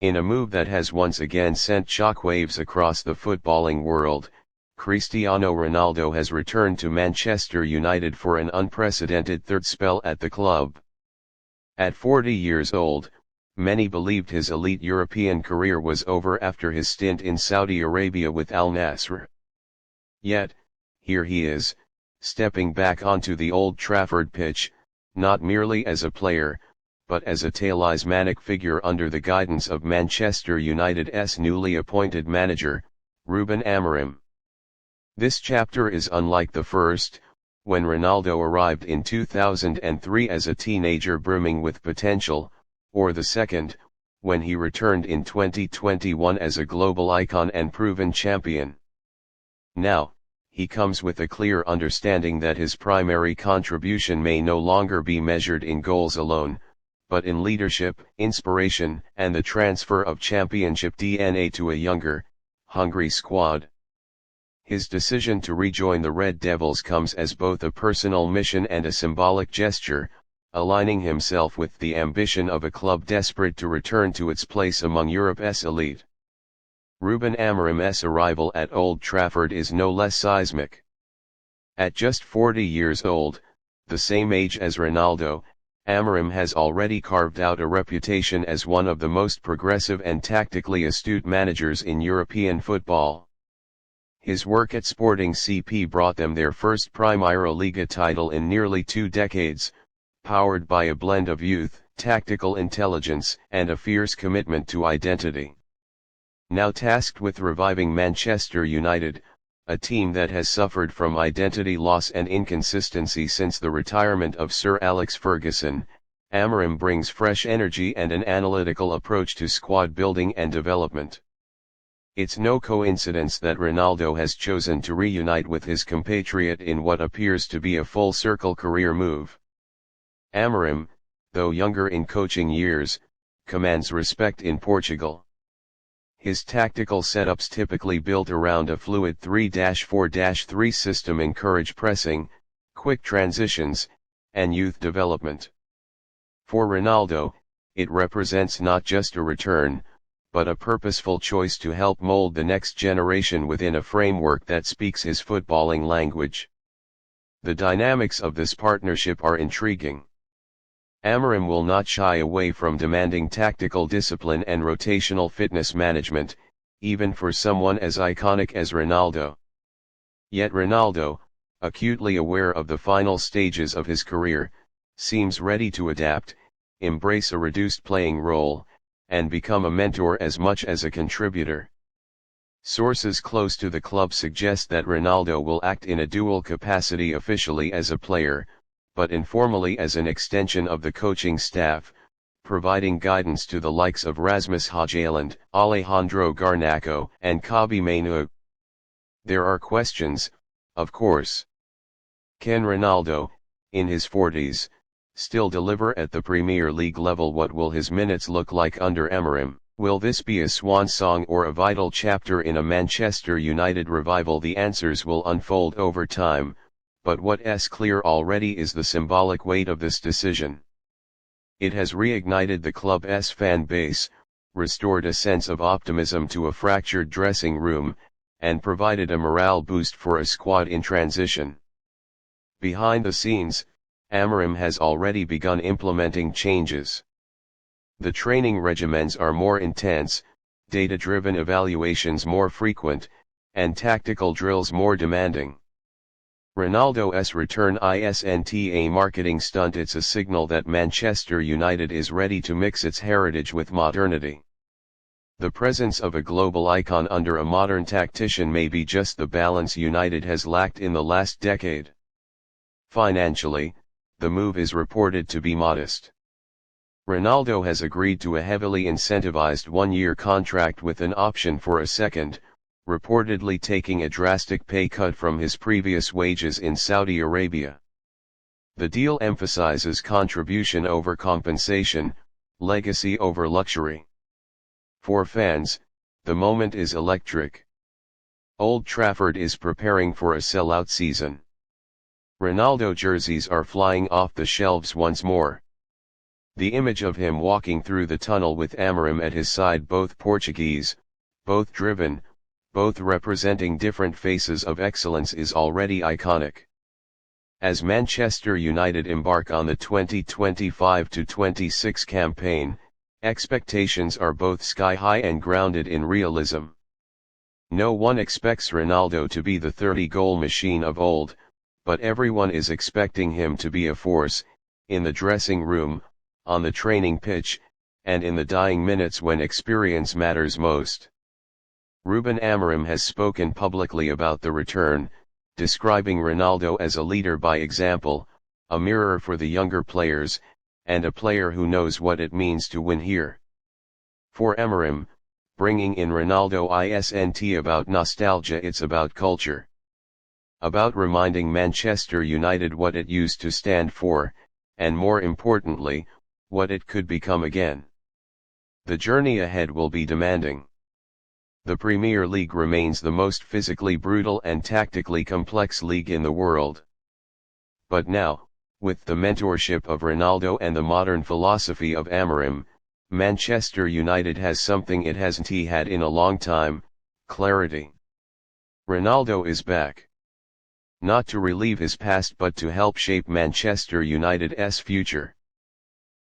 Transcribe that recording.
In a move that has once again sent shockwaves across the footballing world, Cristiano Ronaldo has returned to Manchester United for an unprecedented third spell at the club. At 40 years old, many believed his elite European career was over after his stint in Saudi Arabia with Al Nassr. Yet, here he is, stepping back onto the Old Trafford pitch, not merely as a player, but as a talismanic figure under the guidance of Manchester United's newly appointed manager, Reuben Amorim. This chapter is unlike the first, when Ronaldo arrived in 2003 as a teenager brimming with potential, or the second, when he returned in 2021 as a global icon and proven champion. Now, he comes with a clear understanding that his primary contribution may no longer be measured in goals alone, but in leadership, inspiration, and the transfer of championship DNA to a younger, hungry squad. His decision to rejoin the Red Devils comes as both a personal mission and a symbolic gesture, aligning himself with the ambition of a club desperate to return to its place among Europe's elite. Reuben Amorim's arrival at Old Trafford is no less seismic. At just 40 years old, the same age as Ronaldo, Amorim has already carved out a reputation as one of the most progressive and tactically astute managers in European football. His work at Sporting CP brought them their first Primeira Liga title in nearly 2 decades, powered by a blend of youth, tactical intelligence, and a fierce commitment to identity. Now tasked with reviving Manchester United, a team that has suffered from identity loss and inconsistency since the retirement of Sir Alex Ferguson, Amorim brings fresh energy and an analytical approach to squad building and development. It's no coincidence that Ronaldo has chosen to reunite with his compatriot in what appears to be a full-circle career move. Amorim, though younger in coaching years, commands respect in Portugal. His tactical setups, typically built around a fluid 3-4-3 system, encourage pressing, quick transitions, and youth development. For Ronaldo, it represents not just a return, but a purposeful choice to help mold the next generation within a framework that speaks his footballing language. The dynamics of this partnership are intriguing. Amorim will not shy away from demanding tactical discipline and rotational fitness management, even for someone as iconic as Ronaldo. Yet Ronaldo, acutely aware of the final stages of his career, seems ready to adapt, embrace a reduced playing role, and become a mentor as much as a contributor. Sources close to the club suggest that Ronaldo will act in a dual capacity, officially as a player, but informally as an extension of the coaching staff, providing guidance to the likes of Rasmus Højlund, Alejandro Garnacho, and Kobbie Mainoo. There are questions, of course. Can Ronaldo, in his 40s, still deliver at the Premier League level? What will his minutes look like under Amorim? Will this be a swan song or a vital chapter in a Manchester United revival? The answers will unfold over time, but what's clear already is the symbolic weight of this decision. It has reignited the club's fan base, restored a sense of optimism to a fractured dressing room, and provided a morale boost for a squad in transition. Behind the scenes, Amorim has already begun implementing changes. The training regimens are more intense, data-driven evaluations more frequent, and tactical drills more demanding. Ronaldo's return isn't a marketing stunt, it's a signal that Manchester United is ready to mix its heritage with modernity. The presence of a global icon under a modern tactician may be just the balance United has lacked in the last decade. Financially, the move is reported to be modest. Ronaldo has agreed to a heavily incentivized one-year contract with an option for a second, reportedly taking a drastic pay cut from his previous wages in Saudi Arabia. The deal emphasizes contribution over compensation, legacy over luxury. For fans, the moment is electric. Old Trafford is preparing for a sellout season. Ronaldo jerseys are flying off the shelves once more. The image of him walking through the tunnel with Amorim at his side, both Portuguese, both driven, both representing different faces of excellence, is already iconic. As Manchester United embark on the 2025-26 campaign, expectations are both sky-high and grounded in realism. No one expects Ronaldo to be the 30-goal machine of old, but everyone is expecting him to be a force, in the dressing room, on the training pitch, and in the dying minutes when experience matters most. Reuben Amorim has spoken publicly about the return, describing Ronaldo as a leader by example, a mirror for the younger players, and a player who knows what it means to win here. For Amorim, bringing in Ronaldo isn't about nostalgia, it's about culture. About reminding Manchester United what it used to stand for, and more importantly, what it could become again. The journey ahead will be demanding. The Premier League remains the most physically brutal and tactically complex league in the world. But now, with the mentorship of Ronaldo and the modern philosophy of Amorim, Manchester United has something it hasn't had in a long time: clarity. Ronaldo is back. Not to relieve his past but to help shape Manchester United's future.